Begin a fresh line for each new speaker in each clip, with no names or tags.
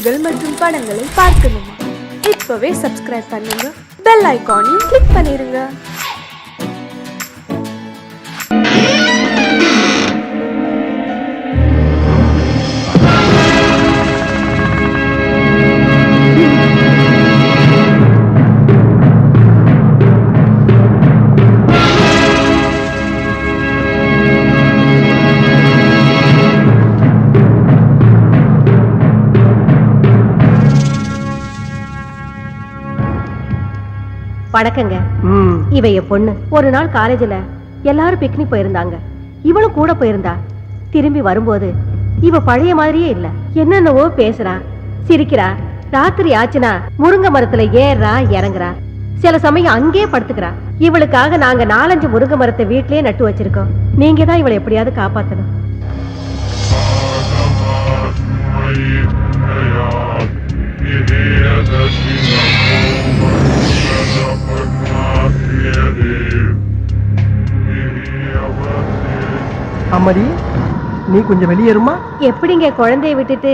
நிகழ்ச்சிகள் மற்றும் படங்களை பார்க்கணுமா? இப்பவே சப்ஸ்கிரைப் பண்ணுங்க, பெல் ஐகானையும் கிளிக் பண்ணிருங்க.
வணக்கங்க. இவ என் பொண்ணு. ஒரு நாள் காலேஜ்ல எல்லாரும் பிக்னிக் போயிருந்தாங்க. இவளும் கூட போயிருந்தா. திரும்பி வரும்போது இவ பழைய மாதிரியே இல்ல. என்னென்னவோ பேசுறா, சிரிக்கிறா. ராத்திரி ஆச்சுனா முருங்கை மரத்துல ஏறா இறங்குறா. சில சமயம் அங்கேயே படுத்துக்கிறா. இவளுக்காக நாங்க 4-5 முருங்கை மரத்தை வீட்லயே நட்டு வச்சிருக்கோம். நீங்க தான் இவளை எப்படியாவது காப்பாத்தணும்.
அம்மாடி, நீ கொஞ்சம் வெளியேறுமா?
எப்படிங்க குழந்தைய விட்டுட்டு?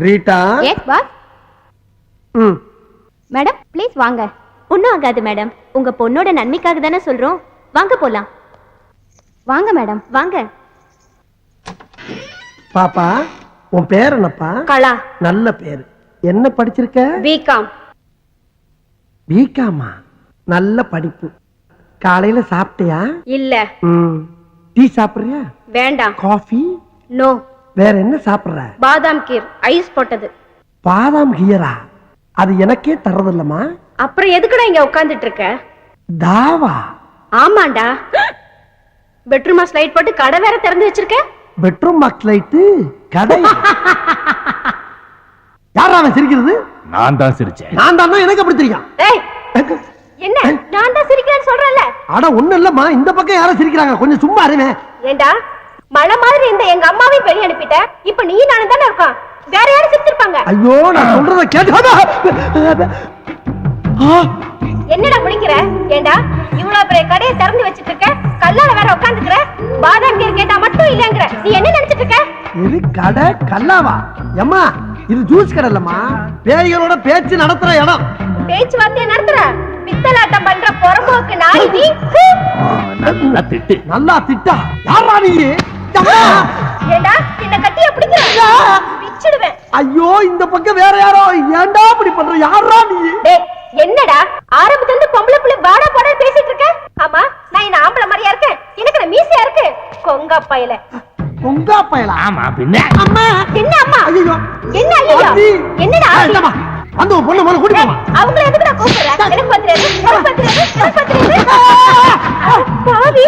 Rita.
Yes boss. Madam please வாங்க. ஒன்றும் ஆகாது மேடம், உங்க பொண்ணோட நன்மைக்காக தானே சொல்றோம். வாங்க போலாம். வாங்க மேடம் வாங்க.
பாப்பா, உன் பேர் என்னப்பா?
கலா.
நல்ல பேரு. என்ன படிச்சிருக்க?
பிகாம்.
பிகாமா? நல்ல படிப்பு. காலையில சாப்பிட்டியா?
இல்ல.
டீ சாப்பிடுறியா?
வேண்டாம்.
காஃபி?
நோ.
வேற என்ன சாப்பிடுற?
பாதாம் கீர், ஐஸ் போட்டது.
பாதாம் கீரா? அது எனக்கே தரதில்லமா.
அப்புறம் எதுக்குடா இங்க உட்கார்ந்துட்டு இருக்க?
தாவா?
ஆமாண்டா. பெட்ரூமா ஸ்லைட் போட்டு கடை வேற திறந்து வச்சிருக்க.
பெட்ரூம் பாக்ஸ் லைட் கடை? யாரா அவன் சிரிக்கிறது?
நான் தான் சிரிச்சேன்.
நான் தான். எனக்கு அப்படி தெரியும்?
ஏய், என்ன நான் தான் சிரிக்கிறேன்னு சொல்றேன்ல?
அட ஒண்ணு இல்லம்மா, இந்த பக்கம் யாரும் சிரிக்கிறாங்க, கொஞ்சம் சும்மா இருங்க.
ஏண்டா மழை மாதிரி இந்த எங்க அம்மாவையும் வெளிய அனுப்பிட்ட. இப்ப நீ நானும் தானே இருக்கோம். வேற யாரும் சிரிச்சிருப்பாங்க.
ஐயோ, நான் சொல்றத கேட்டு.
என்னடா முடிக்கிற? ஏண்டா இவ்வளவு பெரிய கடையை திறந்து வச்சிட்டு இருக்க, கல்லால வேற உட்கார்ந்துக்கிற. பாதாம் கீர் கேட்டா மட்டும் இல்லங்கற. நீ என்ன நினைச்சிட்டு இருக்க?
இது கடை கல்லாவா? அம்மா, இது ஜூஸ் கடை இல்லம்மா, பேய்களோட பேச்சு நடத்துற இடம்.
பேச்சுவார்த்தையை நடத்துற? பித்தலாட்டம் பண்ற பொறம்போக்கு நாய் நீ.
நல்லா திட்டு.
நல்லா திட்டா? யாரா நீ?
ஏண்டா என்ன கட்டிய பிடிக்கிற? பிச்சிடுவேன்.
ஐயோ, இந்த பக்கம் வேற யாரோ. ஏண்டா இப்படி பண்ற? யாரா நீ?
டேய், என்னடா ஆரம்பத்துல இருந்து பொம்பளை புள்ள பாடா பாடா பேசிட்டு இருக்க? ஆமா, நான் என்ன ஆம்பளை மாதிரியா இருக்கேன்? எனக்கு என்ன மீசையா இருக்கு? கொங்கா பயல.
கொங்கா பயலா?
ஆமா பின்ன.
அம்மா.
என்ன அம்மா?
ஐயோ.
என்ன ஐயோ? என்னடா?
இல்லம்மா, அந்த பொண்ணு மேல கூட்டி போமா.
அவங்கள எதுக்குடா கூப்பிடுற? எனக்கு பத்திரது, எனக்கு பத்திரது, எனக்கு பத்திரது. பாவி,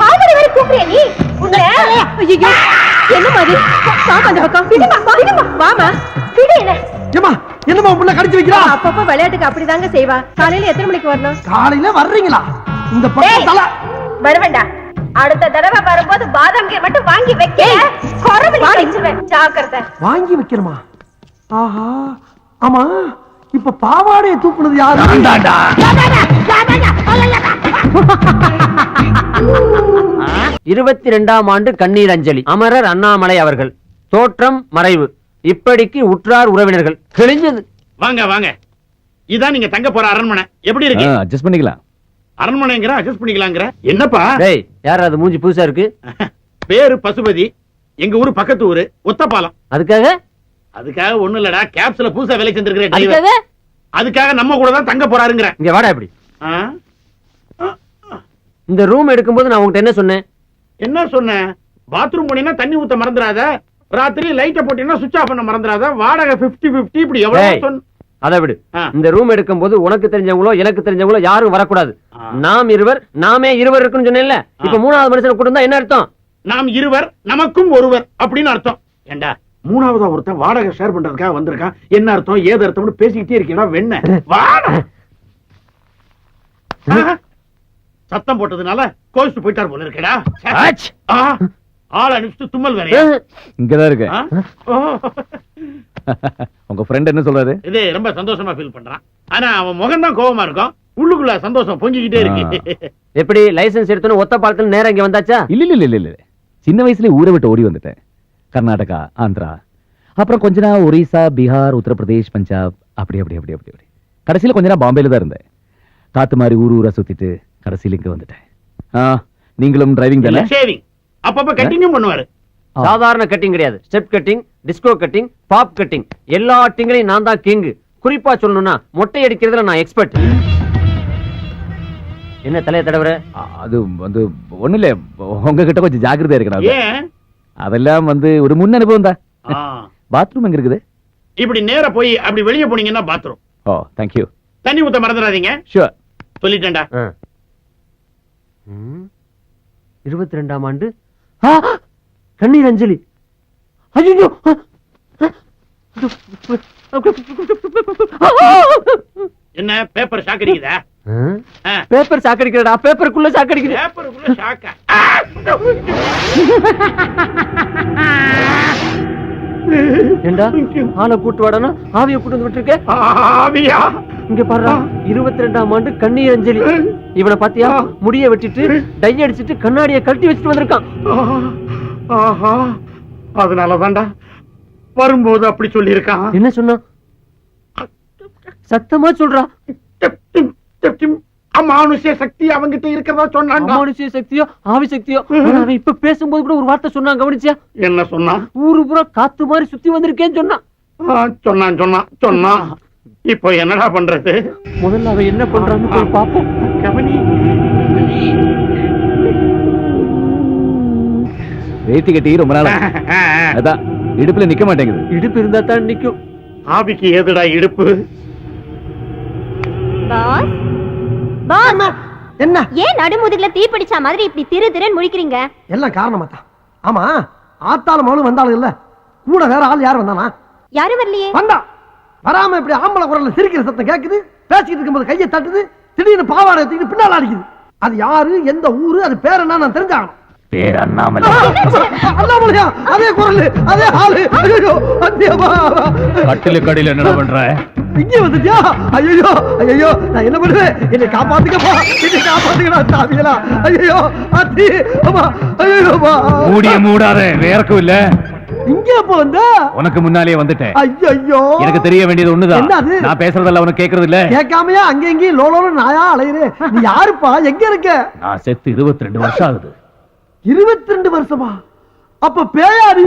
மாமர வேற கூப்பிடுற நீ? உன்னை ஐயோ, என்ன மாதிரி? பாப்பா அந்த பக்கம். விடுமா, விடுமா. வாமா. விடு என்ன?
ஏம்மா, என்னம்மா புள்ள கடிச்சு வைக்கிறா?
அப்பப்ப விளையாட்டுக்கு அப்படிதாங்க செய்வா. காலையில எத்தனை மணிக்கு வரணும்?
காலையில வர்றீங்களா? இந்த பக்கம் தல
வருவேண்டா. அடுத்த தடவை வரும்போது பாதாம் கீர் மட்டும் வாங்கி வைக்க. கொரவலி அடிச்சிடுவேன். ஜாக்கிரதை.
வாங்கி வைக்கிறமா? ஆஹா. ஆமா, இப்ப பாவாடையை தூக்குனது யாரு?
22ஆம் ஆண்டு கண்ணீர் அஞ்சலி. அமரர் அண்ணாமலை அவர்கள். தோற்றம் மறைவு. இப்படிக்கு உற்றார் உறவினர்கள். கிழிஞ்சது.
வாங்க வாங்க. இதான் நீங்க தங்க போற அரண்மனை. எப்படி இருக்கு?
அட்ஜஸ்ட் பண்ணிக்கலாம்.
அரண்மனைங்கற அட்ஜஸ்ட் பண்ணிக்கலாங்கற. என்னப்பா?
டேய், யார் அது? மூஞ்சி புதுசா இருக்கு.
பேரு பசுபதி. எங்க ஊரு பக்கத்து ஊரு ஒத்தப்பாலம்.
அதுக்காக
ஒண்ணு இல்லடா, கேப்ஸ்ல புதுசா வேலை செஞ்சிருக்கிற டிரைவர்.
அதுக்காக
அதுக்காக நம்ம கூட தான் தங்க போறாருங்கற.
இங்க வாடா. இப்படி இந்த ரூம் எடுக்கும்போது நான் உன்கிட்ட என்ன சொன்னேன்?
என்ன சொன்னேன்? பாத்ரூம் போனீனா தண்ணி ஊத்த மறந்துடாத. ராத்திரி லைட்ட போட்டீனா சுவிட்ச் ஆஃப் பண்ண மறந்துடாத. வாடகை 50-50 இப்படி எவ்வளவு சொன்ன.
அதை விடு. இந்த ரூம் எடுக்கும்போது உனக்கு தெரிஞ்சவங்களோ எனக்கு தெரிஞ்சவங்களோ யாரும் வரக்கூடாது. நாம் இருவர், நாமே இருவர் இருக்குன்னு சொன்னேன்ல. இப்ப 3வது மனுஷனை கூட்டு வந்தா என்ன அர்த்தம்?
நாம் இருவர், நமக்கும் ஒருவர் அப்படின்னு அர்த்தம். ஏண்டா, 3வதா ஒருத்தன் வாடகை ஷேர் பண்றதுக்காக வந்திருக்கான். என்ன அர்த்தம் ஏது அர்த்தம்னு பேசிக்கிட்டே இருக்கீடா. வெண்ண வாடா. சத்தம் போட்டதுனால கோவிச்சு போயிட்டார் போல இருக்கடா. ஆள் அனுப்பிச்சு தும்மல் வேற.
இங்கதான் இருக்கு. உங்க ஃப்ரெண்ட் என்ன சொல்றாரு?
இது ரொம்ப சந்தோஷமா ஃபீல் பண்றான். ஆனா அவன் முகம் தான் கோவமா இருக்கும். உள்ளுக்குள்ள சந்தோஷம் பொங்கிக்கிட்டே இருக்கு.
எப்படி லைசென்ஸ் எடுத்தோன்னு ஒத்த பாலத்துல நேரம் இங்க வந்தாச்சா?
இல்ல இல்ல இல்ல இல்ல, சின்ன வயசுல ஊரை விட்டு ஓடி வந்துட்டேன். கர்நாடகா, ஆந்திரா, அப்புறம் கொஞ்ச நாள் ஒரிசா, பீகார், உத்தரப்பிரதேஷ், பஞ்சாப், அப்படி அப்படி அப்படி அப்படி அப்படி கடைசியில கொஞ்ச நாள் பாம்பேல தான் இருந்தேன். காத்து மாதிரி ஊரா சுத்திட்டு கடைசியில இங்க வந்துட்டேன். நீங்களும் டிரைவிங் தானே?
ஷேவிங் அப்பப்ப கட்டிங்கும் பண்ணுவாரு.
சாதாரண கட்டிங் கிடையாது, step cutting, disco cutting, bob cutting, எல்லா கட்டிங்லயும் நான் தான் கிங். குறிப்பா சொல்லணும்னா மொட்டை அடிக்கிறதுல நான் எக்ஸ்பர்ட். என்ன தலைய தடவற?
அது வந்து ஒண்ணு இல்ல, உங்ககிட்ட கொஞ்சம் ஜாக்கிரதையா இருக்கணும்.
ஏன்?
அதெல்லாம் வந்து ஒரு முன் அனுபவம் தான்.
ஆ.
பாத்ரூம் எங்க இருக்குது?
இப்படி நேரா போய் அப்படி வெளியே போனீங்கன்னா பாத்ரூம்.
ஓ, தேங்க்யூ.
தண்ணி ஊத்த மறந்துடாதீங்க.
ஷூர்.
சொல்லிட்டேன்டா.
22ஆம் ஆண்டு கண்ணீர் அஞ்சலி. ஐயோ,
என்ன பேப்பர் ஷாக் அடிக்குதா?
பேப்பர் சாக்கடிக்கிறடா, பேப்பருக்குள்ள சாக்கடிக்குது.
பேப்பருக்குள்ள ஷாக்கா?
ஏண்டா ஆளை கூட்டு வாடனா ஆவிய கூட்டு வந்து விட்டுருக்க?
ஆவியா?
இங்க பாரு, 22ஆம் ஆண்டு கண்ணீர் அஞ்சலி. இவனை பாத்தியா? முடிய வெட்டிட்டு டை அடிச்சிட்டு கண்ணாடியை கழட்டி வச்சுட்டு வந்திருக்கான்.
ஆஹா, அதனாலதான்டா வரும்போது அப்படி சொல்லி இருக்கான்.
என்ன சொன்னா? சத்தமா சொல்றா.
அமானுஷ்ய சக்தி அவங்கிட்ட இருக்கிறதா சொன்னான்.
அமானுஷ்ய சக்தியோ ஆவி சக்தியோ, அவன் இப்ப பேசும்போது கூட ஒரு வார்த்தை சொன்னான், கவனிச்சியா?
என்ன சொன்னா?
ஊரு பூரா காத்து மாதிரி சுத்தி வந்திருக்கேன்னு சொன்னான்.
சொன்னான் சொன்னான் சொன்னான். இப்போ என்னடா பண்றது?
முதல்ல அவன் என்ன பண்றான்னு போய் பாப்போம்.
கவனி.
வேட்டி கட்டி ரொம்ப நாள் அதான் இடுப்புல நிக்க மாட்டேங்குது.
இடுப்பு இருந்தா தான் நிக்கும்.
ஆவிக்கு ஏதுடா இடுப்பு?
பாஸ் பாஸ்,
என்ன
ஏன் நடுமுதுகுல தீ பிடிச்ச மாதிரி இப்படி திரு திருன்னு முழிக்கிறீங்க?
எல்லாம் காரணமா தான். ஆமா, ஆத்தால மகளும் வந்தாலும் இல்ல, கூட வேற ஆள் யார் வந்தானா?
யாரும் வரலையே.
வந்தா வராம இப்படி ஆம்பளை குரல்ல சிரிக்கிற சத்தம் கேக்குது. பேசிக்கிட்டு இருக்கும்போது கையை தட்டுது, திடீர்னு பாவாடை தூக்கிட்டு பின்னால அடிக்குது. அது யாரு, எந்த ஊரு, அது பேர் என்ன நான் தெரிஞ்சாகணும்.
பேர் அண்ணாமலை.
அண்ணாமலையா? அதே குரல், அதே ஆளு. ஐயோ, அத்தியமா.
கட்டில கடையில என்ன பண்ற?
இங்க வந்துட்டியா? ஐயோ ஐயோ, நான் என்ன பண்ணுவேன்? என்னை காப்பாத்துக்கப்பா, என்னை காப்பாத்துக்கடா சாமிகளா. ஐயோ அத்தி, அம்மா, ஐயோப்பா.
மூடிய மூடாத, வேறக்கும் இல்ல.
இங்க எப்ப வந்த?
உனக்கு முன்னாலே வந்துட்டேன்.
ஐயோ,
எனக்கு தெரிய வேண்டியது ஒண்ணுதான்.
என்னது?
நான் பேசுறதெல்லாம் உனக்கு கேக்குறது இல்ல.
கேட்காமையா அங்க எங்கேயும் லோலோல நாயா அலையுறேன். நீ யாருப்பா? எங்க இருக்க?
நான் செத்து 22 வருஷம் ஆகுது.
22 வருஷமா? அப்ப பேயாடி?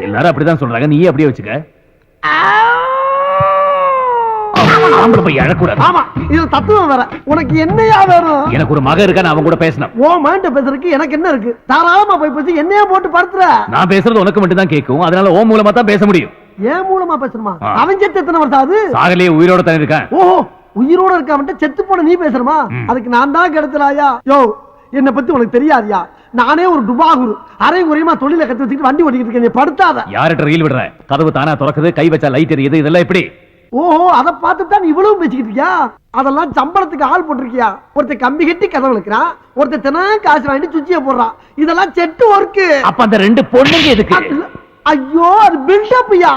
எல்லாரும் அப்படிதான் சொல்றாங்க, நீ அப்படியே வச்சுக்க. ஆம்பளை போய் அழக்கூடாது.
ஆமா, இது தத்துவம் வேற. உனக்கு என்னையா வேணும்?
எனக்கு ஒரு மக இருக்கா, நான் அவன் கூட பேசணும்.
ஓ மைண்ட பேசுறதுக்கு எனக்கு என்ன இருக்கு? தாராளமா போய் பேசி என்னையா போட்டு படுத்துற.
நான் பேசுறது உனக்கு மட்டும் தான் கேட்கும், அதனால ஓ மூலமா தான் பேச முடியும்.
ஏன் மூலமா பேசணுமா?
ஆ.
அவன் செத்து எத்தனை வருஷம் ஆகுது?
சாகலையே உயிரோட தான் இருக்கான்.
ஓஹோ, உயிரோட இருக்காமட்டு செத்து போன நீ பேசுறமா? அதுக்கு நான் தான் கெடுத்தலாயா? யோ, என்ன பத்தி உனக்கு தெரியாதியா? நானே ஒரு டுபாகுரு, அரை குறையமா தொழில கத்து வச்சுக்கிட்டு வண்டி ஓட்டிக்கிட்டு இருக்கேன். நீ படுத்தாத.
யார்கிட்ட ரயில் விடுற? கதவு தானா திறக்குது, கை வச்சா லைட் எரியுது, இதெல்லாம் எப்படி?
ஓஹோ, அத பார்த்து தான் இவ்வளவு பேசிக்கிட்டு இருக்கியா? அதெல்லாம் சம்பளத்துக்கு ஆள் போட்டிருக்கியா? ஒருத்தர் கம்பி கட்டி கதவு இழுக்கிறான், ஒருத்தர் தினம் காசு வாங்கிட்டு சுவிட்சிய போடுறான். இதெல்லாம் செட்டு ஒர்க்கு.
அப்ப அந்த 2 பொண்ணுங்க எதுக்கு?
ஐயோ, அது பில்டப்யா.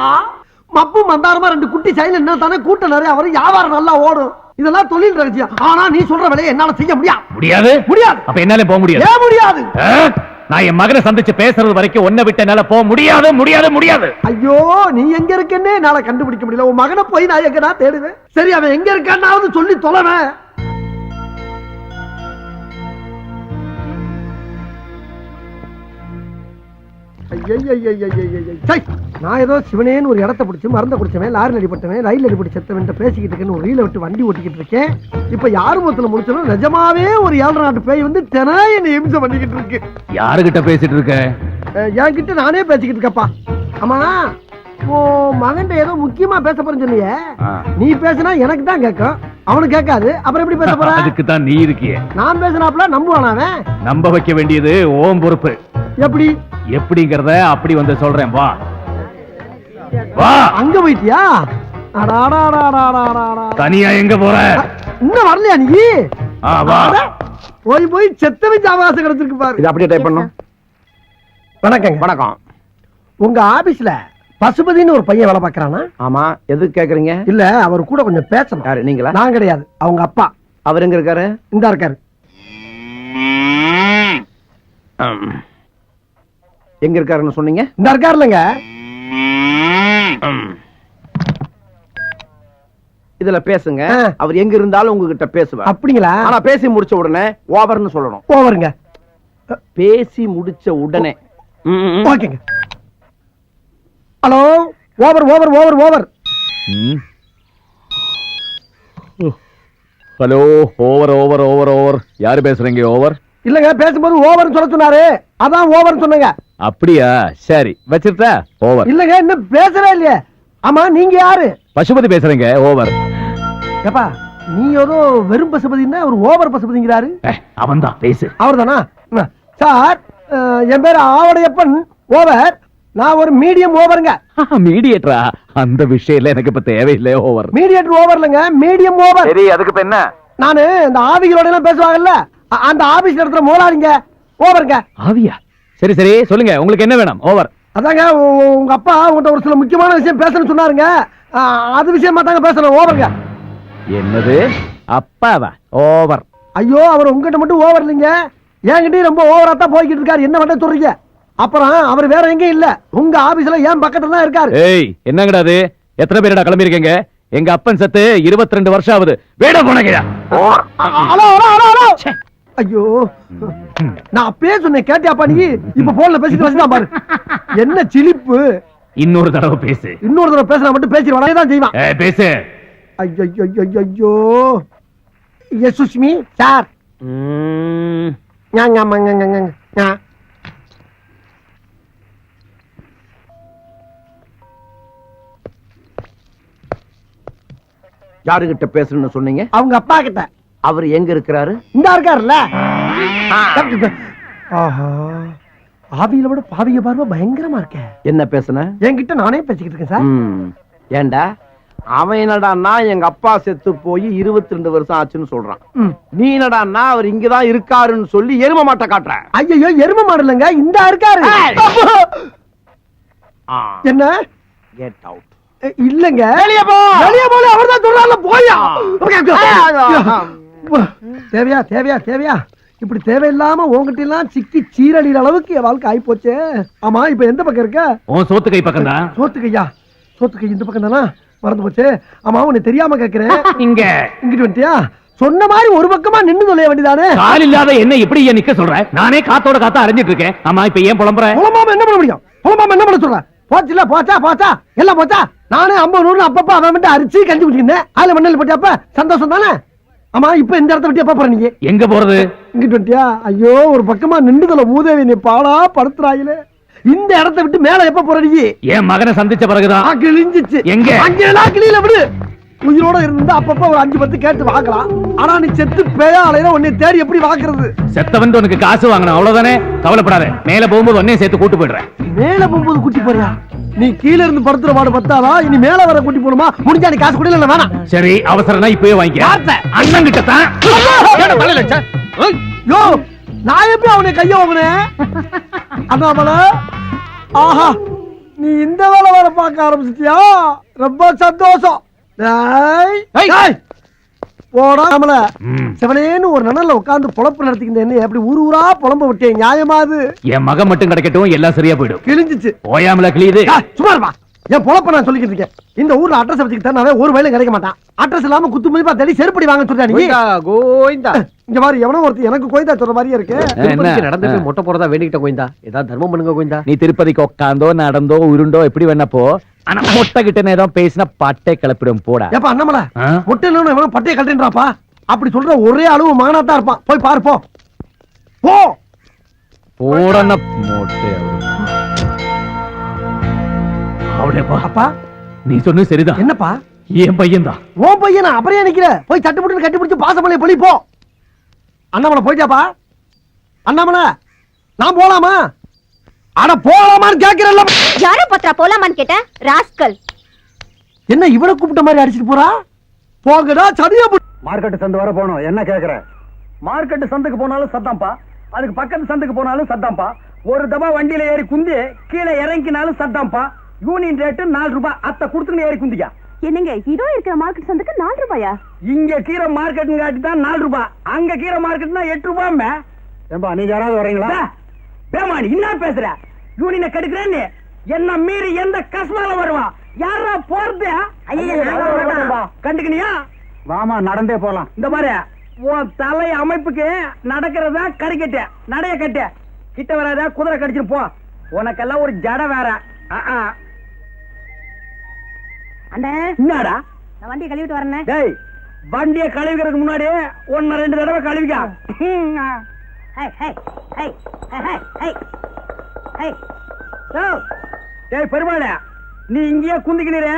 மப்பு மந்தாரமா 2 குட்டி சைல என்ன தானே கூட்டம் நிறைய வரும், வியாபாரம் நல்லா ஓடும். இதெல்லாம் தொழில் ரகசியம். ஆனா நீ சொல்ற வேலையை என்னால செய்ய
முடியாது.
முடியாது.
அப்ப என்னால போக முடியாது.
ஏன் முடியாது?
நான் என் மகனை சந்திச்சு பேசுறது வரைக்கும் ஒன்ன விட்டு என்னால போக முடியாது முடியாது முடியாது.
ஐயோ, நீ எங்க இருக்கன்னே என்னால கண்டுபிடிக்க முடியல. உன் மகனை போய் நான் எங்கடா தேடுவேன்? சரி, அவன் எங்க இருக்கான்னாவது சொல்லி தொலைவேன். நான் ஏதோ சிவனேன்னு ஒரு இடத்த பிடிச்சு மறந்த குடிச்சவன், லாரில் அடிபட்டவன், ரயில் அடிபட்டு செத்தவன் பேசிக்கிட்டு இருக்கேன்னு ஒரு ரீல விட்டு வண்டி ஓட்டிக்கிட்டு இருக்கேன். இப்ப யாரு மொத்தத்துல முடிச்சாலும் நிஜமாவே ஒரு 7 நாட்டு பேய் வந்து தினம் என்ன இம்சை பண்ணிக்கிட்டு இருக்கு.
யாருகிட்ட பேசிட்டு இருக்க?
என்கிட்ட நானே பேசிக்கிட்டு இருக்கப்பா. ஆமா, மகன் ஏதோ முக்கியமா பேச போறேன்னு சொன்னியே, நீ பேசினா எனக்கு தான் கேட்கும், அவனுக்கு கேட்காது. அப்புறம் எப்படி பேச போற?
அதுக்கு தான் நீ இருக்கியே.
நான் பேசினாப்ல நம்புவானா அவன்?
நம்ப வைக்க வேண்டியது ஓம் பொறுப்பு.
எப்படி
எப்படிங்கறத அப்படி வந்து சொல்றேன், வா வா.
அங்க போயிட்டியா?
தனியா எங்க போற?
இன்னும் வரலையா நீ?
வா.
போய் போய் செத்தவன் அவகாசம் கிடைச்சிருக்கு பாரு.
இது அப்படியே டைப் பண்ணும்.
வணக்கங்க.
வணக்கம்.
உங்க ஆபீஸ்ல பசுபதினு ஒரு பையன் வேலை பாக்குறானா?
ஆமா, எதுக்கு கேக்குறீங்க?
இல்ல, அவர் கூட கொஞ்சம் பேசணும்.
யாரு, நீங்களா?
நான் கிடையாது, அவங்க அப்பா.
அவர் எங்க இருக்காரு?
இந்தா இருக்காரு.
எங்க இருக்காருன்னு சொன்னீங்க?
இந்த இருக்காருலங்க.
இதுல பேசுங்க. அவர் எங்க இருந்தாலும் உங்ககிட்ட பேசுவார்.
அப்படிங்களா?
ஆனா பேசி முடிச்ச உடனே ஓவர்னு சொல்லணும்.
ஓவருங்க.
பேசி முடிச்ச உடனே.
ஓகேங்க. Hello, over over over over.
Hello, over over over over. யாரு பேசுறீங்க? ஓவர்
இல்லங்க, பேசும்போது ஓவர்னு சொல்ல சொன்னாரு, அதான் ஓவர்னு சொன்னங்க.
அப்படியா? சரி, வச்சிருட்டா? ஓவர்.
இல்லங்க, இன்னும் பேசவே இல்லையே. ஆமா, நீங்க யாரு?
பசுபதி பேசுறீங்க. ஓவர்.
ஏப்பா, நீ ஏதோ வெறும் பசுபதினா ஒரு ஓவர் பசுபதிங்கிறாரு.
அவன் தான், பேசு.
அவர் தானா? சார், என் பேரு ஆவடையப்பன். ஓவர். நான் ஒரு மீடியம் ஓவருங்க.
மீடியேட்டரா? அந்த விஷயம் எனக்கு இப்ப தேவையில்லை. ஓவர்.
மீடியேட்டர் ஓவர் இல்லங்க, மீடியம் ஓவர்.
சரி, அதுக்கு இப்ப என்ன?
நானு இந்த ஆவிகளோட எல்லாம் பேசுவாங்கல்ல, அந்த ஆபீஸ் இடத்துல மோலாரிங்க. ஓவருங்க.
ஆவியா? சரி சரி, சொல்லுங்க, உங்களுக்கு என்ன வேணும்? ஓவர்.
அதாங்க, உங்க அப்பா உங்கள்கிட்ட ஒரு சில முக்கியமான விஷயம் பேசணும்னு சொன்னாருங்க. அது விஷயமா தாங்க பேசணும். ஓவருங்க.
என்னது? அப்பாவா? ஓவர்.
ஐயோ, அவர் உங்ககிட்ட மட்டும் ஓவர் இல்லைங்க, என்கிட்டயும் ரொம்ப ஓவரா தான் போய்கிட்டு இருக்காரு. என்ன பண்ண சொல்றீங்க? அப்புறம் அவர் வேற எங்கேயும் இல்ல, உங்க ஆபீஸ்ல ஏன் பக்கத்துல தான் இருக்காரு.
ஏய், என்னங்கடா அது? எத்தனை பேரடா கிளம்பிருக்கீங்க? எங்க அப்பன் செத்து 22 வருஷம் ஆகுது. வேட போனங்கயா?
Hello hello hello hello. ஐயோ, நான் அப்பயே சொன்னேன், கேட்டியாப்பா நீ? இப்ப போன்ல பேசிட்டு வச்சுதான் பாரு. என்ன சிலிப்பு.
இன்னொரு தடவை பேசு.
இன்னொரு தடவை பேசினா மட்டும் பேசிடுவானே தான் செய்வான்.
பேசு.
ஐயோ ஐயோ ஐயோ. Yes Sushmi sir.
யாருகிட்ட பேசணும்னு சொன்னீங்க?
அவங்க அப்பா கிட்ட.
அவர் எங்க இருக்கிறாரு?
இந்த இருக்காருல்ல. ஆஹா, ஆவியில விட பாவிக பார்வை பயங்கரமா இருக்க.
என்ன பேசுன?
என்கிட்ட நானே பேசிக்கிட்டு இருக்கேன் சார்.
ஏண்டா, அவன் என்னடான்னா எங்க அப்பா செத்து போய் 22 வருஷம் ஆச்சுன்னு சொல்றான். நீ என்னடான்னா அவர் இங்கதான் இருக்காருன்னு சொல்லி எரும மாட்டை காட்டுற.
ஐயோ, எரும மாடு இல்லைங்க, இந்த இருக்காரு. என்ன?
Get out.
இல்லங்க,
வெளிய போ.
வெளிய போல அவர்தான் சொல்றாருல, போயா. தேவையா தேவையா தேவையா? இப்படி தேவையில்லாம உங்ககிட்ட எல்லாம் சிக்கி சீரழிற அளவுக்கு என் வாழ்க்கை ஆயி போச்சு. ஆமா, இப்ப எந்த பக்கம் இருக்க?
உன் சோத்து கை பக்கம் தான்.
சோத்து கையா? சோத்து கை இந்த பக்கம் தானா? மறந்து போச்சு. ஆமா, உன்னை தெரியாம கேக்குறேன்.
இங்க
இங்கிட்டு வந்துட்டியா? சொன்ன மாதிரி ஒரு பக்கமா நின்னு தொலைய வேண்டியதானே?
கால் இல்லாத என்ன இப்படி ஏன் நிக்க சொல்ற? நானே காத்தோட காத்தா அரைஞ்சிட்டு இருக்கேன். ஆமா, இப்ப ஏன் புலம்புற?
புலம்பாம என்ன பண்ண முடியும்? புலம்பாம என்ன பண்ண சொல்ற? போச்சுல, போச்சா போச்சா எல்லாம் போச்சா. நானே 50 100 அப்பப்ப அவன் மட்டும் அரிச்சு கஞ்சி குடிச்சிருந்தேன். அதுல மண்ணல் போட்டியாப்ப சந்தோஷம் தானே? ஆமா, இப்ப இந்த இடத்த விட்டு எப்ப போற நீங்க?
எங்க போறது?
இங்கிட்டு வந்துட்டியா? ஐயோ, ஒரு பக்கமா நின்றுதல மூதேவி நீ பாடா படுத்துறாயிலே. இந்த இடத்த விட்டு மேல எப்ப போற நீ?
என் மகனை சந்திச்ச பிறகுதான்.
கிழிஞ்சிச்சு.
எங்க?
அங்கெல்லாம் கிளியில விடு. உயிரோட இருந்தா அப்பப்ப ஒரு 5 10 கேட்டு வாக்கலாம். ஆனா நீ செத்து பேயா அலையில உன்னை தேடி எப்படி வாக்குறது?
செத்தவன் உனக்கு காசு வாங்கணும், அவ்வளவுதானே? கவலைப்படாத, மேல போகும்போது ஒன்னே சேர்த்து கூட்டு போயிடுறேன்.
மேல போகும்போது கூட்டி போறியா? நீ கீழ இருந்து படுத்துற பாடு பத்தாதா? இனி மேல வர கூட்டி போணுமா? முடிஞ்சா நீ காசு கூட இல்ல வேணாம்.
சரி, அவசரம்னா இப்பவே வாங்கிக்க. அண்ணன் கிட்ட தான்.
யோ, நான் எப்படி அவனை கைய வாங்கினேன்? அண்ணாமல, ஆஹா, நீ இந்த வேலை வர பார்க்க ஆரம்பிச்சிட்டியா? ரொம்ப சந்தோஷம். போடா அமல. செவனேன்னு ஒரு நனல்ல உட்கார்ந்து பொழப்பு நடத்திக்கிட்டு என்ன எப்படி ஊர் ஊரா புலம்ப விட்டேன்? நியாயமாது?
என் மகன் மட்டும் கிடைக்கட்டும், எல்லாம் சரியா போயிடும்.
கிழிஞ்சிச்சு.
ஓயாமல கிளியுது.
சும்மா இருப்பா. என் பொழப்ப நான் சொல்லிக்கிட்டு இருக்கேன். இந்த ஊர்ல அட்ரஸ் வச்சுக்கிட்டா ஒரு வேலையும் கிடைக்க மாட்டான். அட்ரஸ் இல்லாம குத்து மதிப்பா தேடி செருப்படி வாங்க சொல்றா நீ.
கோயிந்தா,
இங்க மாதிரி எவனோ ஒருத்தர் எனக்கு கோயிந்தா சொல்ற மாதிரியே இருக்கு.
நடந்துட்டு மொட்டை போறதா வேண்டிக்கிட்ட கோயிந்தா, ஏதாவது தர்மம் பண்ணுங்க கோயிந்தா.
நீ திருப்பதிக்கு உட்காந்தோ நடந்தோ உருண்டோ எப்படி வேணப்போ, ஆனா மொட்டை கிட்ட ஏதோ பேசினா பட்டை கிளப்பிடும். போடா.
ஏப்பா அண்ணாமலை, மொட்டை இல்லைன்னு எவனோ பட்டையை கட்டுன்றாப்பா. அப்படி சொல்ற ஒரே அளவு மகனா தான் இருப்பான். போய் பாரு போ. போ.
போடன மொட்டை. அவளேப்பா.
அப்பா,
நீ சொன்னது சரிதான்.
என்னப்பா?
என் பையன் தான்.
ஓ பையனா? அப்புறம் நிக்கிற? போய் சட்டு புட்டு கட்டி பிடிச்சு பாசமலையை பொழி போ. அண்ணாமலை போயிட்டாப்பா? அண்ணாமலை, நான் போலாமா? அட போலாமான்னு கேக்குறல்ல.
யார பத்திரா போலாமான்னு கேட்ட ராஸ்கல்.
என்ன இவனை கூப்பிட்ட மாதிரி அடிச்சிட்டு போறா? போங்கடா சதியா.
மார்க்கெட் சந்து வர போனோம். என்ன கேக்குற? மார்க்கெட் சந்துக்கு போனாலும் சத்தாம்பா, அதுக்கு பக்கத்து சந்துக்கு போனாலும் சத்தாம்பா. ஒரு தபா வண்டியில ஏறி குந்தி கீழே இறங்கினாலும் சத்தாம்பா. யூனியன் ரேட்டு 4 ரூபாய். அத்தை கொடுத்துன்னு ஏறி குந்திக்கா.
என்னங்க இதோ இருக்கிற மார்க்கெட் சந்துக்கு 4 ரூபாயா?
இங்க கீரை மார்க்கெட் காட்டி தான் 4 ரூபாய். அங்க கீரை மார்க்கெட்னா 8 ரூபாய். ஏம்பா, நீங்க யாராவது வரீங்களா? பேமானி என்ன பேசுற? யூனியனை கெடுக்கிறேன்னு என்ன மீறி எந்த கஸ்மால வருவா? யாரா போறது? கண்டுக்கினியா? வாமா நடந்தே போலாம். இந்த மாதிரி உன் தலை அமைப்புக்கு நடக்கிறதா கறிக்கட்ட நடைய கட்ட கிட்ட வராதா குதிரை கடிச்சிட்டு போ. உனக்கெல்லாம் ஒரு ஜட வேற.
அண்ணே
என்னடா
நான் வண்டியை கழுவிட்டு வரேன்.
டேய் வண்டிய கழுவிக்கிறதுக்கு முன்னாடி 1-2 தடவை கழுவிக்கா. டேய் பெருமாள நீ இங்கேயே குந்திக்கினீர,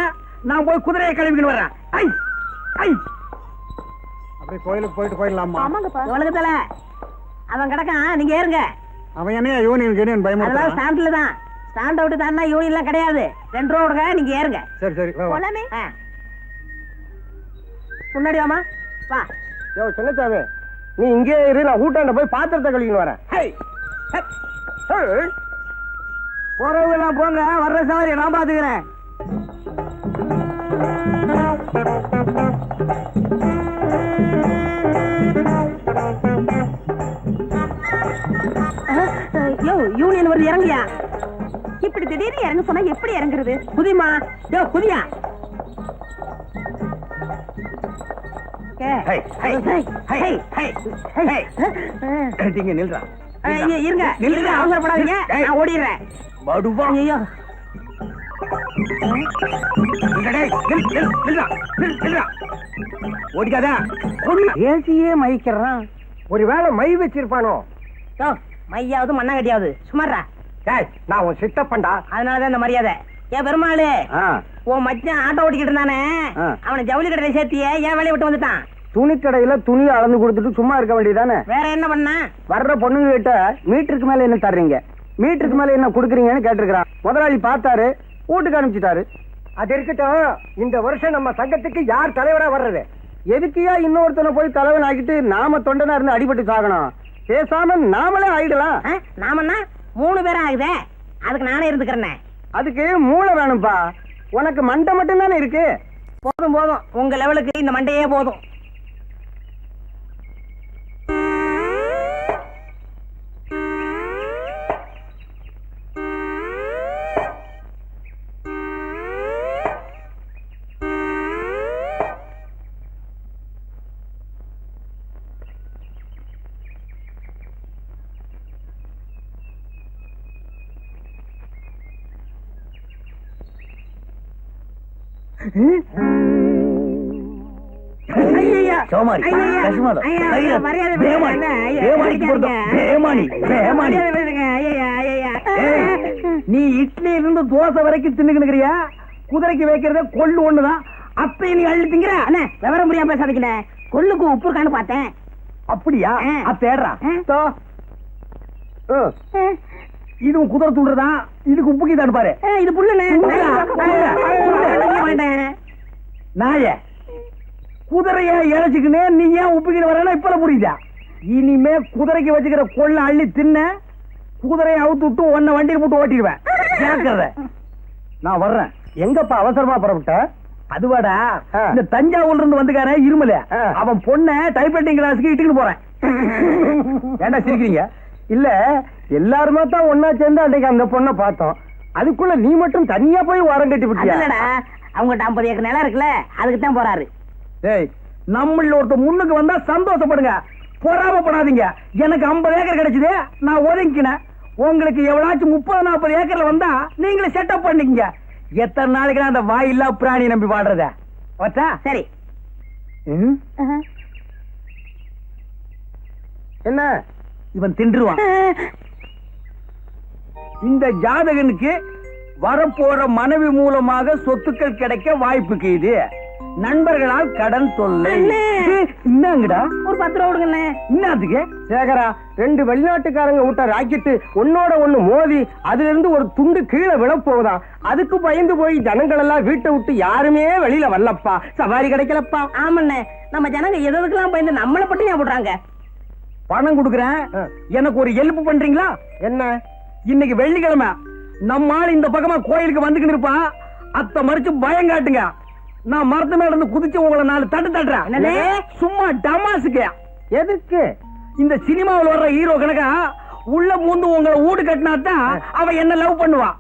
நான் போய் குதிரையை கழுவிக்கின்னு வரேன். அப்படி கோயிலுக்கு போயிட்டு போயிடலாமா?
உலகத்துல அவன் கிடக்கான், நீங்க ஏறுங்க.
அவன் என்ன யூனியன் பயமா?
ஸ்டாண்ட்ல தான். ஸ்டாண்ட் அவுட் தானே, யூனியன்லாம் கிடையாது. 2 ரூபா கொடுங்க, நீங்க ஏறுங்க.
சரி சரி
போலாமே. முன்னாடி வாமா வா.
யோ சின்னச்சாமி நீ இங்கே இரு, நான் ஊட்டாண்ட போய் பாத்திரத்தை கழுவின்னு வரேன். போறவங்க எல்லாம் போங்க, வர்ற சவாரி நான் பாத்துக்கிறேன்.
யூனியன் வருது, இறங்கியா?
இப்படி திடீர்னு இறங்க சொன்னா எப்படி இறங்குறது?
குதிமா. யோ குதியா.
நில்றா
இருங்க இருங்க, அவசரப்படாதீங்க, நான் ஓடிடுறேன். ஐயோ
ஓடிக்காதா, ஏசியே மயிக்கிறான். ஒருவேளை மை வச்சிருப்பானோ?
மையாவது மண்ணா கட்டியாவது சுமாரா.
நான் உன் சித்தப்பண்டா,
அதனாலதான் இந்த மரியாதை. ஏன் பெருமாளு, உன் மச்சான் ஆட்டோ ஓட்டிக்கிட்டு இருந்தானே, அவனை ஜவுளி கடையில சேர்த்திய ஏன் வேலையை விட்டு வந்துட்டான்?
துணி கடையில துணி அளந்து கொடுத்துட்டு சும்மா இருக்க வேண்டியதானே?
வேற என்ன பண்ண?
வர்ற பொண்ணுங்க கிட்ட மீட்டருக்கு மேல என்ன தர்றீங்க, மீட்டருக்கு மேல என்ன குடுக்குறீங்கன்னு கேட்டிருக்கிறான். முதலாளி பார்த்தாரு, வீட்டுக்கு அனுப்பிச்சிட்டாரு. அது இருக்கட்டும், இந்த வருஷம் நம்ம சங்கத்துக்கு யார் தலைவரா வர்றது? எதுக்கியா இன்னொருத்தனை போய் தலைவன் ஆக்கிட்டு நாம தொண்டனா இருந்து அடிபட்டு சாகணும்? பேசாம நாமளே ஆயிடலாம்.
நாமன்னா 3 பேரும் ஆகுதே, அதுக்கு நானே இருந்துக்கிறேன்.
அதுக்கு மூளை வேணும்பா, உனக்கு மண்டை மட்டும் தானே இருக்கு.
போதும் போதும், உங்க லெவலுக்கு இந்த மண்டையே போதும்.
நீ இட்லி இருந்து தோசை வரைக்கும் தின்னுக்கிறியா? குதிரைக்கு வைக்கிறத கொள்ளு ஒண்ணுதான், அப்ப நீ அள்ளி திங்கிற.
விவரம் முடியாம பேசாதீங்க, கொள்ளுக்கு உப்பு இருக்கான்னு பார்த்தேன்.
அப்படியா? தேடுறா. இதுவும் குதிரை தூண்டுறதான், இதுக்கு உப்புக்கு தான் பாரு.
இது புல்லுன்னு
நாய குதிரைய இழைச்சுக்கினே நீ ஏன் உப்புக்கிட்டு வரேன்னா இப்ப புரியுதா? இனிமே குதிரைக்கு வச்சுக்கிற கொள்ள அள்ளி தின்ன, குதிரையை அவுத்து விட்டு உன்னை வண்டியில் போட்டு ஓட்டிடுவேன். கேட்கறத நான் வர்றேன். எங்கப்பா அவசரமா புறப்பட்ட? அதுவாடா, இந்த தஞ்சாவூர்ல இருந்து வந்துக்கார இருமல, அவன் பொண்ண டைப்ரைட்டிங் கிளாஸுக்கு இட்டுக்கிட்டு போறேன். ஏண்டா சிரிக்கிறீங்க? இல்ல எல்லாருமே தான் ஒன்னா சேர்ந்து அன்றைக்கு அந்த பொண்ணை பார்த்தோம், அதுக்குள்ள நீ மட்டும் தனியா போய் வாரம் கட்டி விட்டியா?
அவங்ககிட்ட 50 ஏக்கர் நிலம் இருக்குல்ல, அதுக்கு தான் போறாரு.
ஏய், நம்மள ஒருத்த முன்னுக்கு வந்தா சந்தோஷப்படுங்க, பொறாமப்படாதீங்க. எனக்கு 50 ஏக்கர் கிடைச்சது, நான் ஒதுங்கினேன். உங்களுக்கு எவ்வளாச்சும் 30-40 ஏக்கர்ல வந்தா நீங்களே செட்டப் பண்ணிக்கங்க. எத்தனை நாளைக்கு அந்த வாயில்லா பிராணி நம்பி வாடுறத? வச்சா
சரி.
என்ன இவன் தின்றுவான். இந்த ஜாதகனுக்கு வரப்போற மனைவி மூலமாக சொத்துக்கள் கிடைக்க வாய்ப்புக்கு இது. நண்பர்களால் கடன் தொல்லை. என்னங்கடா
ஒரு 10 ரூபா கொடுங்க.
என்னதுக்கு? சேகரா, 2 வெளிநாட்டுக்காரங்க விட்ட ராக்கெட்டு ஒன்னோட ஒண்ணு மோதி அதுல இருந்து ஒரு துண்டு கீழே விழ போகுதான். அதுக்கு பயந்து போய் ஜனங்கள் எல்லாம் வீட்டை விட்டு யாருமே வெளியில வரலப்பா, சவாரி கிடைக்கலப்பா.
ஆமண்ணே, நம்ம ஜனங்க எதுக்கெல்லாம் பயந்து நம்மளை பட்டி ஞாபகம் போடுறாங்க.
பணம் கொடுக்குறேன், எனக்கு ஒரு ஹெல்ப் பண்றீங்களா? என்ன? இன்னைக்கு வெள்ளிக்கிழமை, நம்ம ஆள் இந்த பக்கமா கோயிலுக்கு வந்துக்கிட்டு இருப்பான். அத்தை மறிச்சு பயம் காட்டுங்க. நான் மரத்து மேல இருந்து குதிச்சு உங்களை 4 தட்டு தட்டுறேன். சும்மா டமாசுக்கு. எதுக்கு? இந்த சினிமாவில் வர்ற ஹீரோ கணக்கா உள்ள பூந்து உங்களை வீடு கட்டினாத்தான் அவன் என்ன லவ் பண்ணுவான்.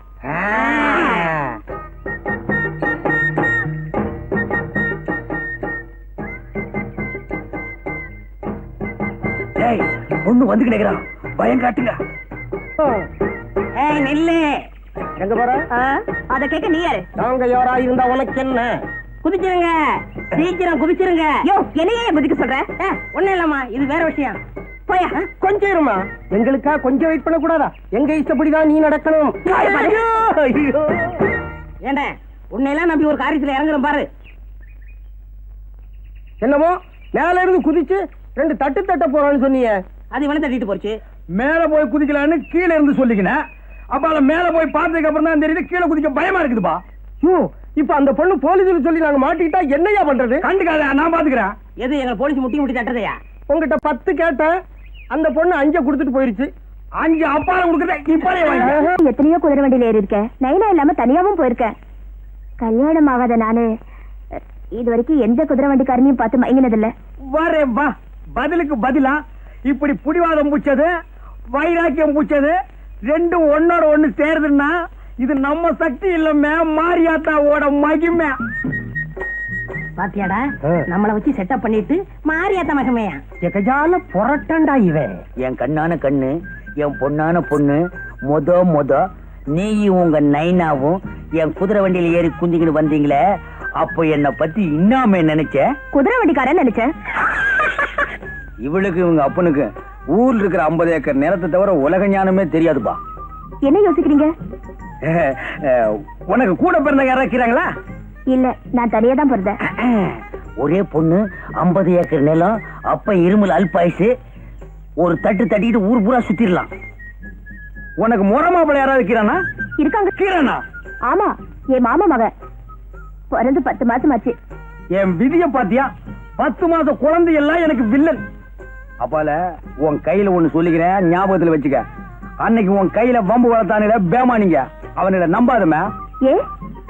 பொண்ணு வந்து கிடைக்கிறான், பயம் காட்டுங்க. நெல்லு எங்க போற?
அத கேட்க நீ யாரு?
நாங்க யாரா இருந்தா உனக்கு என்ன?
குதிச்சிருங்க, சீக்கிரம் குதிச்சிருங்க. யோ, என்னையே குதிக்க சொல்ற?
ஒண்ணு இல்லம்மா, இது வேற விஷயம்.
போயா.
கொஞ்சம் இருமா, எங்களுக்கா கொஞ்சம் வெயிட் பண்ண கூடாதா? எங்க இஷ்டப்படிதான் நீ நடக்கணும். ஏண்டா உன்னையெல்லாம் நம்பி ஒரு காரியத்துல இறங்குறோம் பாரு. என்னமோ மேல இருந்து குதிச்சு 2 தட்டு தட்ட போறான்னு சொன்னீங்க.
அது இவனை தட்டிட்டு போச்சு.
மேல போய் குதிக்கலான்னு கீழே இருந்து சொல்லிக்கினேன். அப்ப மேல போய் பார்த்ததுக்கு அப்புறம் தான் தெரியுது கீழே குதிக்க பயமா இருக்குதுப்பா. இப்ப அந்த பொண்ணு போலீஸ் சொல்லி நாங்க மாட்டிக்கிட்டா என்னையா பண்றது? கண்டுக்காத, நான் பாத்துக்கிறேன்.
எது எங்க போலீஸ் முட்டி தட்டதையா?
உங்ககிட்ட 10 கேட்டேன், அந்த பொண்ணு 5 கொடுத்துட்டு போயிருச்சு. 5 அப்பால கொடுக்குறேன், இப்பாலே வாங்க.
எத்தனையோ குதிரை வண்டியில ஏறி இருக்கேன், நைனா இல்லாம தனியாவும் போயிருக்கேன். கல்யாணம் ஆகாத நானு இது வரைக்கும் எந்த குதிரை வண்டிக்காரனையும் பார்த்து மயங்கினதில்ல.
வரே வா, பதிலுக்கு பதிலா இப்படி புடிவாதம் பூச்சது, வைராக்கியம் பூச்சது ரெண்டும் ஒன்னோட ஒண்ணு சேருதுன்னா இது நம்ம சக்தி இல்லமே, மாரியாத்தாவோட மகிமை.
பாத்தியாடா, நம்மள வச்சு செட்டப் பண்ணிட்டு மாரியாத்தா மகிமையா
எகஜால புரட்டண்டா இவன்.
என் கண்ணான கண்ணு, என் பொண்ணான பொண்ணு, மொத நீயும் உங்க நைனாவும் என் குதிரை வண்டியில ஏறி குந்திக்கிட்டு வந்தீங்களே, அப்போ என்ன பத்தி இன்னாம நினைச்ச?
குதிரை வண்டிக்காரன் நினைச்சேன்.
இவளுக்கு இவங்க அப்பனுக்கு ஊர்ல இருக்கிற 50 ஏக்கர் நிலத்தை தவிர உலக ஞானமே தெரியாதுப்பா.
என்ன யோசிக்கிறீங்க?
உனக்கு கூட பிறந்த யாரா இருக்கிறாங்களா?
இல்ல, நான் தனியா தான் பிறந்தேன்.
ஒரே பொண்ணு, 50 ஏக்கர் நிலம், அப்ப இருமல் அல்பாயுசு, ஒரு தட்டு தட்டிட்டு ஊர் பூரா சுத்திடலாம்.
உனக்கு முறமாப்பிள்ள யாராவது இருக்கிறானா?
இருக்காங்க.
கீழனா?
ஆமா, என் மாமா மகன் பிறந்து 10 மாசம் ஆச்சு.
என் விதிய பாத்தியா? 10 மாச குழந்தை எல்லாம் எனக்கு வில்லன்.
அப்பால உன் கையில ஒண்ணு சொல்லிக்கிறேன், ஞாபகத்துல வச்சுக்க. அன்னைக்கு உன் கையில வம்பு வளர்த்தானுல பேமானிங்க, அவனிட நம்பாதமே.
ஏ,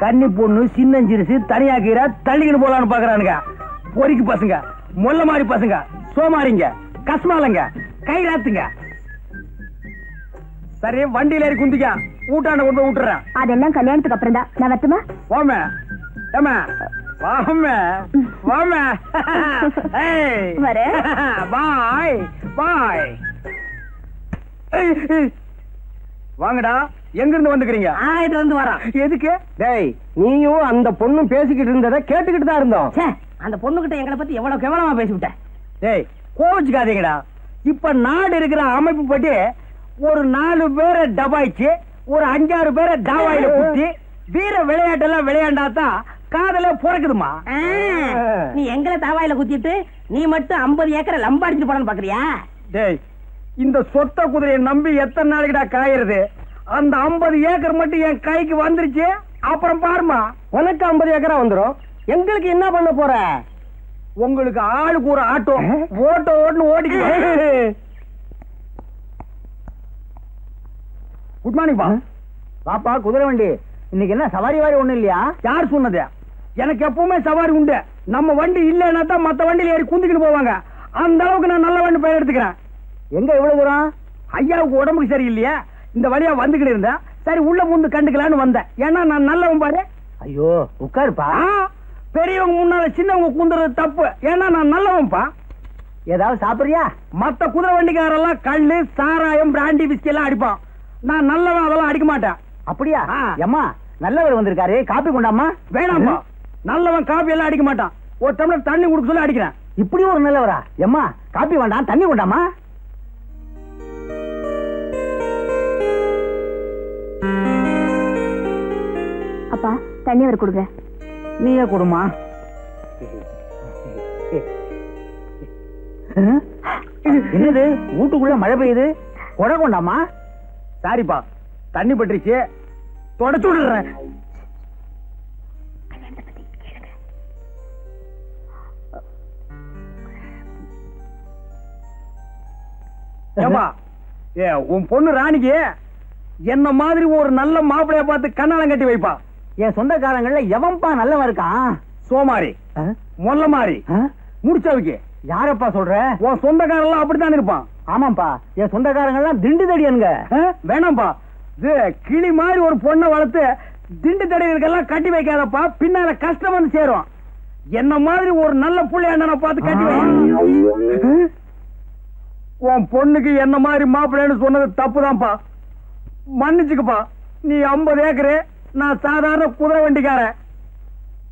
கன்னி பொண்ணு சின்னஞ்சிரிசு தனியாக்கிற தள்ளிக்கிட்டு போலான்னு பாக்குறானுங்க. பொறிக்கு பசங்க, மொல்ல மாதிரி பசங்க, சோமாரிங்க, கஸ்மாலங்க, கைராத்துங்க.
சரி, வண்டியில ஏறி குந்திக்க, ஊட்டாண்ட கொண்டு போய் விட்டுறேன்.
அதெல்லாம் கல்யாணத்துக்கு அப்புறம் தான். நான் வரட்டுமா?
வாமே ஏமா, வாமே வாமே.
வரேன்.
பாய் பாய். வாங்கடா, எங்க இருந்து வந்துக்கிறீங்க?
இதுல இருந்து வரோம்.
எதுக்கு? டேய், நீயும் அந்த பொண்ணும் பேசிக்கிட்டு இருந்ததை கேட்டுக்கிட்டு தான் இருந்தோம்.
அந்த பொண்ணு கிட்ட எங்களை பத்தி எவ்வளவு கேவலமா பேசிவிட்டேன்.
டேய், கோவிச்சுக்காதீங்கடா. இப்ப நாடு இருக்கிற அமைப்பு படி ஒரு 4 பேரை டபாய்ச்சு, ஒரு 5-6 பேரை டாவாயில குத்தி வீர விளையாட்டெல்லாம் விளையாண்டாதான் காதல பிறக்குதுமா.
நீ எங்களை தாவாயில குத்திட்டு நீ மட்டும் 50 ஏக்கரை லம்பாடிச்சு போனு பாக்குறியா?
டேய், இந்த சொத்த குதிரையை நம்பி எத்தனை நாளைக்குடா காயறது? அந்த 50 ஏக்கர் மட்டும் என் கைக்கு வந்துருச்சு, அப்புறம் பாருமா. உனக்கு 50 ஏக்கரா வந்துரும், எங்களுக்கு என்ன பண்ண போற? உங்களுக்கு ஆளுக்கு ஒரு ஆட்டோ ஓட்ட ஓட்டுன்னு ஓடிக்க. குட் மார்னிங் பா.
பாப்பா, குதிரை வண்டி இன்னைக்கு என்ன சவாரி வாரி ஒண்ணு இல்லையா?
யார் சொன்னது? எனக்கு எப்பவுமே சவாரி உண்டு. நம்ம வண்டி இல்லைன்னா தான் மத்த வண்டியில ஏறி குந்திக்கிட்டு போவாங்க. அந்த அளவுக்கு நான் நல்ல வண்டி பெயர் எடுத்துக்கிறேன்.
எங்க இவ்வளவு தூரம்?
ஐயாவுக்கு உடம்புக்கு சரியில்லையா, இந்த வழியா வந்துகிட்டு இருந்தேன். சரி, உள்ள முந்து கண்டுக்கலான்னு வந்தேன். ஏன்னா நான் நல்லவன் பாரு.
ஐயோ, உட்காருப்பா.
பெரியவங்க முன்னால சின்னவங்க குந்துறது தப்பு. ஏன்னா நான் நல்லவன்பா.
ஏதாவது சாப்பிடுறியா?
மத்த குதிரை வண்டிக்காரெல்லாம் கல்லு, சாராயம், பிராண்டி, விஸ்கி எல்லாம் அடிப்பான். நான் நல்லவன், அதெல்லாம் அடிக்க மாட்டேன்.
அப்படியா? அம்மா, நல்லவர் வந்திருக்காரு, காப்பி கொண்டாமா?
வேணாம்பா, நல்லவன் காப்பி எல்லாம் அடிக்க மாட்டான். ஒரு டம்ளர் தண்ணி குடுக்க சொல்லி அடிக்கிறேன்.
இப்படி ஒரு நல்லவரா? எம்மா, காப்பி வேண்டாம், தண்ணி கொண்டாமா?
அப்பா, தண்ணி வர கொடுங்க.
நீயே கொடுமா. என்னது, வீட்டுக்குள்ள மழை பெய்யுது, கொடை கொண்டாமா?
சாரிப்பா, தண்ணி பட்டுருச்சு, தொடச்சு விடுறேன். ஏப்பா, உன் பொண்ணு ராணிக்கு என்ன மாதிரி ஒரு நல்ல மாப்பிளைய பார்த்து கண்ணாலம் கட்டி வைப்பா.
என் சொந்தக்காரங்கள்ல எவன்பா நல்லவன் இருக்கான்?
சோமாரி, மொல்ல மாறி, முடிச்சவுக்கு.
யாரப்பா சொல்ற?
உன் சொந்தக்காரெல்லாம் அப்படித்தான் இருப்பான்.
ஆமாப்பா, என் சொந்தக்காரங்கள்லாம் திண்டு தடியனுங்க.
வேணாம்பா, இது கிளி மாதிரி ஒரு பொண்ணை வளர்த்து திண்டு தடைகளுக்கெல்லாம் கட்டி வைக்காதப்பா, பின்னால கஷ்டம் வந்து சேரும். என்ன மாதிரி ஒரு நல்ல புள்ளை அண்ணனை பார்த்து கட்டி வை. உன் பொண்ணுக்கு என்ன மாதிரி மாப்பிள்ளைன்னு சொன்னது தப்புதான்ப்பா, மன்னிச்சுக்கப்பா. நீ 50 ஏக்கரு, நான் சாதாரண குதிரை வண்டிக்காரன்.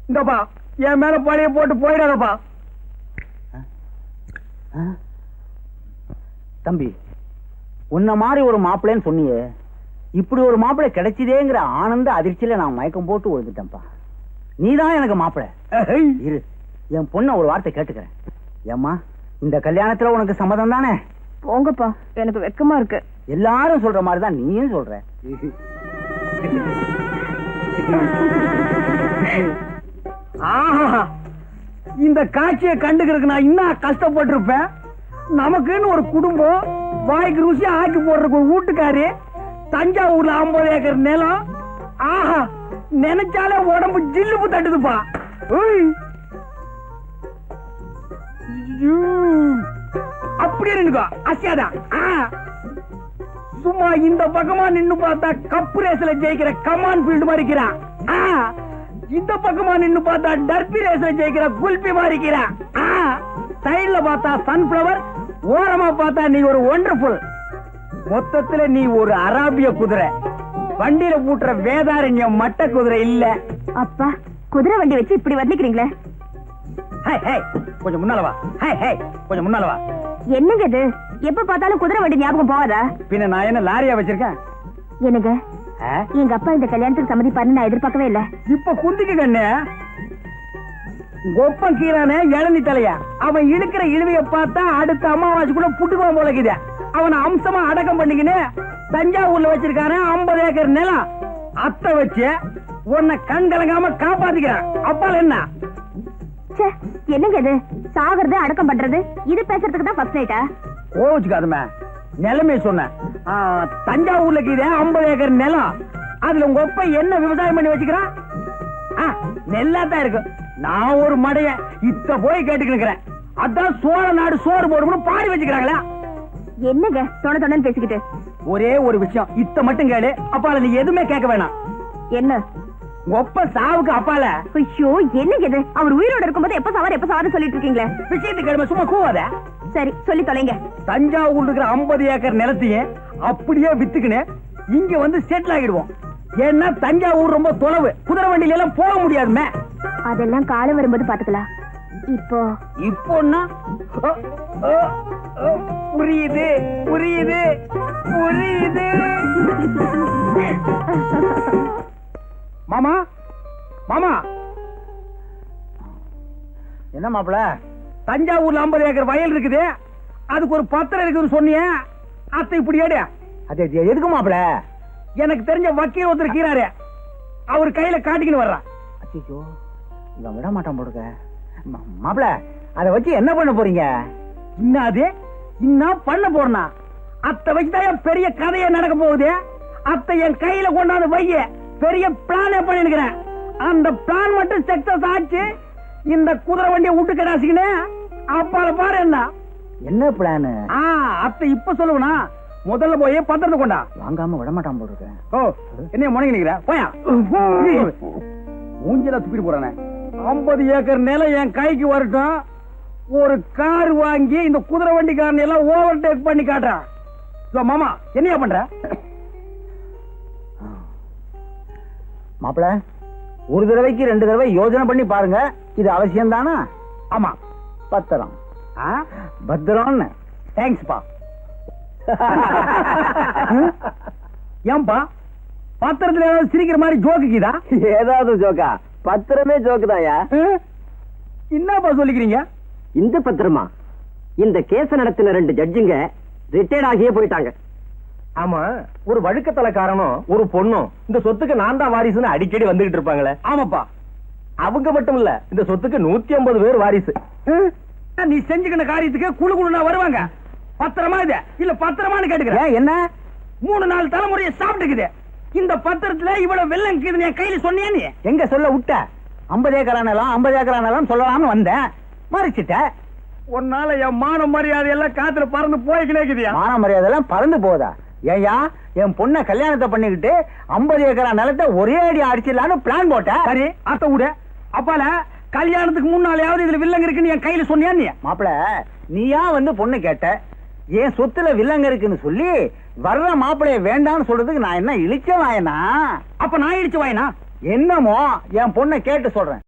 இந்தப்பா என் மேல பழைய போட்டு போயிடாதப்பா.
தம்பி, உன்ன மாதிரி ஒரு மாப்பிள்ளைன்னு சொன்னியே, இப்படி ஒரு மாப்பிள்ளை கிடைச்சதேங்கிற ஆனந்த அதிர்ச்சியில நான் மயக்கம் போட்டு விழுந்துட்டேன்ப்பா. நீதான் எனக்கு மாப்பிள்ளை. இரு, என் பொண்ண ஒரு வார்த்தை கேட்டுக்கிறேன். ஏம்மா, இந்த கல்யாணத்துல உனக்கு சம்மதம் தானே?
போங்கப்பா, எனக்கு வெக்கமா இருக்கு.
எல்லாரும் சொல்ற மாதிரி தான் நீயும் சொல்ற.
ஆஹா, இந்த காட்சியை கண்டுக்கிறதுக்கு நான் இன்னும் கஷ்டப்பட்டிருப்பேன். நமக்குன்னு ஒரு குடும்பம், வாய்க்கு ருசியா ஆக்கி போடுறதுக்கு ஒரு வீட்டுக்காரி, தஞ்சாவூர்ல 50 ஏக்கர் நிலம். ஆஹா, நினைச்சாலே உடம்பு ஜில்லுப்பு தட்டுதுப்பா. அப்படி இருந்துக்கோ, அசியாதான். சும்மா இந்த பக்கமா நின்னு பார்த்தா கப்பு ரேஸ்ல ஜெயிக்கிற கமான் ஃபீல்டு மாதிரி இருக்கிறான். இந்த பக்கமா நின்னு பார்த்தா டர்பி ரேஸ்ல ஜெயிக்கிற குல்பி மாதிரி இருக்கிறான். சைடுல பார்த்தா சன்ஃபிளவர், ஓரமா பார்த்தா நீ ஒரு ஒண்டர்ஃபுல். மொத்தத்துல நீ ஒரு அராபிய குதிரை, வண்டியில பூட்டுற வேதாரண்யம் மட்ட குதிரை இல்ல.
அப்பா, குதிரை வண்டி வச்சு இப்படி வர்ணிக்கிறீங்களே.
கொஞ்சம் முன்னால வா. கொஞ்சம் முன்னால வா.
என்னங்க இது, எப்ப பார்த்தாலும் குதிரை வண்டி ஞாபகம் போவாதா?
பின்ன நான் என்ன லாரியா வச்சிருக்கேன்?
என்னங்க, எங்க அப்பா இந்த கல்யாணத்துக்கு சம்மதிப்பாருன்னு நான் எதிர்பார்க்கவே இல்ல.
இப்ப குந்திக்கு கண்ணு கொப்பம் கீரானே இளநி தலையா, அவன் இழுக்கிற இழுவைய பார்த்தா அடுத்த அமாவாசை கூட புட்டுக்குவான் போலக்குது. அவனை அம்சமா அடக்கம் பண்ணிக்கின்னு தஞ்சாவூர்ல வச்சிருக்கானே 50 ஏக்கர் நிலம். அத்தை வச்சு உன்னை கண் கலங்காம காப்பாத்திக்கிறான். அப்பால என்ன?
என்னங்க இது, சாகிறது அடக்கம் பண்றது, இது பேசுறதுக்கு தான் ஃபர்ஸ்ட் நைட்டா?
கோவிச்சுக்காதுமே, நிலைமையை சொன்னேன். தஞ்சாவூர்ல கீதே 50 ஏக்கர் நிலம். அதுல உங்க ஒப்ப என்ன விவசாயம் பண்ணி வச்சுக்கிறான்? நெல்லாத்தான் இருக்கு. நான் ஒரு மடைய இத்த போய் கேட்டுக்கிறேன். அதான் சோழ நாடு சோறு போடும்னு பாடி வச்சுக்கிறாங்களா?
என்னங்க தொண தொணன்னு பேசிக்கிட்டு?
ஒரே ஒரு விஷயம், இத்த மட்டும் கேளு. அப்பால நீ எதுவுமே கேட்க வேணாம்.
என்ன?
ஒப்ப சாவுக்கு அப்பால.
ஐயோ, என்னங்க இது, அவர் உயிரோட இருக்கும்போது எப்ப சாவாரு சொல்லிட்டு இருக்கீங்களே.
விஷயத்துக்கு கேளுமே, சும்மா கூவாத.
சரி, சொல்லி தொலைங்க.
தஞ்சாவூர் இருக்கிற 50 ஏக்கர் நிலத்தையே அப்படியே வித்துக்கின்னு இங்க வந்து செட்டில் ஆகிடுவோம். ஏன்னா தஞ்சாவூர் ரொம்ப தொலைவு, குதிரை வண்டியில எல்லாம் போக முடியாதுமே.
அதெல்லாம் காலம் வரும்போது பாத்துக்கலாம்.
இப்போன்னா புரியுது புரியுது புரியுது. மாமா, மாமா, என்ன மாப்பிள? தஞ்சாவூர்ல 50 ஏக்கர் வயல் இருக்குது, அதுக்கு ஒரு பத்திரம் இருக்குன்னு சொன்னிய. அத்தை இப்படி ஏடு. அது எதுக்கு மாப்பிள? எனக்கு தெரிஞ்ச வக்கீல் ஒருத்தர் கீறாரு, அவர் கையில காட்டிக்கின்னு வர்றான். அச்சோ, இவன் விட மாட்டான் போடுங்க. மாப்பிள, அதை வச்சு என்ன பண்ண போறீங்க? இன்னாது இன்னும் பண்ண போறனா? அத்தை வச்சுதான் பெரிய கதையை நடக்க போகுது. அத்தை என் கையில கொண்டாந்து வைய பெரிய பிளானே பண்ணிருக்கிறேன். அந்த பிளான் மட்டும் சக்சஸ் ஆச்சு, இந்த குதிரை வண்டியை விட்டு கடாசிக்கினே அப்பால பாரு. என்ன பிளான்? அத்தை இப்ப சொல்லுவனா? முதல்ல போய் பத்திரத்தை கொண்டா. வாங்காம விட மாட்டான் போடுறேன். ஓ, என்ன முடங்கி நிக்கிற? போயா மூஞ்சில துப்பிட்டு போறானே. 50 ஏக்கர் நிலம் என் கைக்கு வரட்டும், ஒரு கார் வாங்கி இந்த குதிரை வண்டிக்காரன் எல்லாம் ஓவர் டேக் பண்ணி காட்டுறான். மாமா, என்னையா பண்ற? மாப்பிள, ஒரு தடவைக்கு 2 தடவை யோசனை பண்ணி பாருங்க, இது அவசியம் தானா? ஆமா, பத்திரம். பத்திரம். தேங்க்ஸ்பா. ஏன்பா பத்திரத்துல ஏதாவது சிரிக்கிற மாதிரி ஜோக்குதா?
ஏதாவது ஜோக்கா? பத்திரமே ஜோக்குதாயா?
என்னப்பா சொல்லிக்கிறீங்க?
இந்த பத்திரமா? இந்த கேஸ நடத்தின 2 ஜட்ஜுங்க ரிட்டையர்ட் ஆகியே போயிட்டாங்க.
ஆமா, ஒரு வழுக்கத்தலைக்காரனும் ஒரு பொண்ணும் இந்த சொத்துக்கு நான் தான் வாரிசுன்னு அடிக்கடி வந்துகிட்டு இருப்பாங்களே. ஆமாப்பா, அவங்க மட்டும் இல்ல, இந்த சொத்துக்கு 150 பேர் வாரிசு. நீ செஞ்சுக்கிற காரியத்துக்கு குழு குழுனா வருவாங்க. பத்திரமா இது இல்ல பத்திரமான்னு கேட்டுக்கிறேன். என்ன 3-4 தலைமுறையை சாப்பிட்டுக்குது. இந்த பத்திரத்துல இவ்வளவு வெள்ளம் இருக்குது என் கையில சொன்னியா? நீ எங்க சொல்ல விட்ட? 50 ஏக்கரானலாம் 50 ஏக்கரானலாம் சொல்லலாம்னு வந்தேன், மறைச்சிட்ட. உன்னால என் மான மரியாதை எல்லாம் காத்துல பறந்து போய்க்கினே இருக்குதியா? மான மரியாதை எல்லாம் பறந்து போதா?
ஏயா என் பொண்ணை கல்யாணத்தை பண்ணிக்கிட்டு 50 ஏக்கரா நிலத்தை ஒரே அடி அடிச்சிடலான்னு பிளான் போட்டேன்.
சரி அத்த விட அப்பால கல்யாணத்துக்கு முன்னாலேயாவது இதுல வில்லங்க இருக்குன்னு என் கையில சொன்னியா நீ?
மாப்பிள நீயா வந்து பொண்ணு கேட்ட, என் சொத்துல வில்லங்க இருக்குன்னு சொல்லி வர்ற மாப்பிளைய வேண்டாம்னு சொல்றதுக்கு நான் என்ன இழிச்ச வாயனா?
அப்ப நான் இடிச்சு வாயினா?
என்னமோ என் பொண்ணை கேட்டு சொல்றேன்.